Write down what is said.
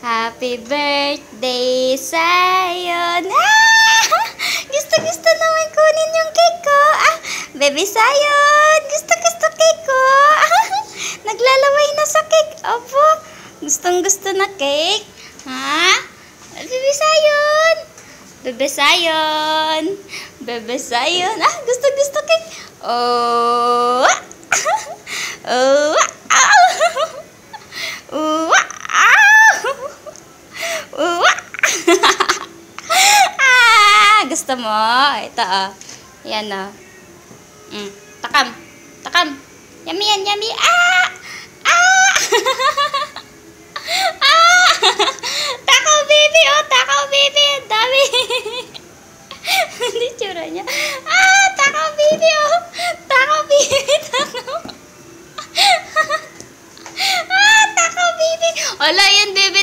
Happy birthday sa'yo. Ah! Gusto naman kunin yung cake ko. Ah, baby Sayon. Gusto cake ko. Naglalaway na sa cake. Opo. Gusto na cake. Ha? Baby Sayon. Bebe Sayon. Bebe Sayon. Ah, gusto cake. Oh. Oh. Oh. Gusto mo? Ito, oh. Yan, oh. Takam. Yummy yan, yummy. Ah! Takaw, baby, oh. Takaw, baby. Ang dami. Hindi tsura niya. Takaw, baby, oh. Takaw, baby. Takaw. Takaw, baby. Wala yan, baby.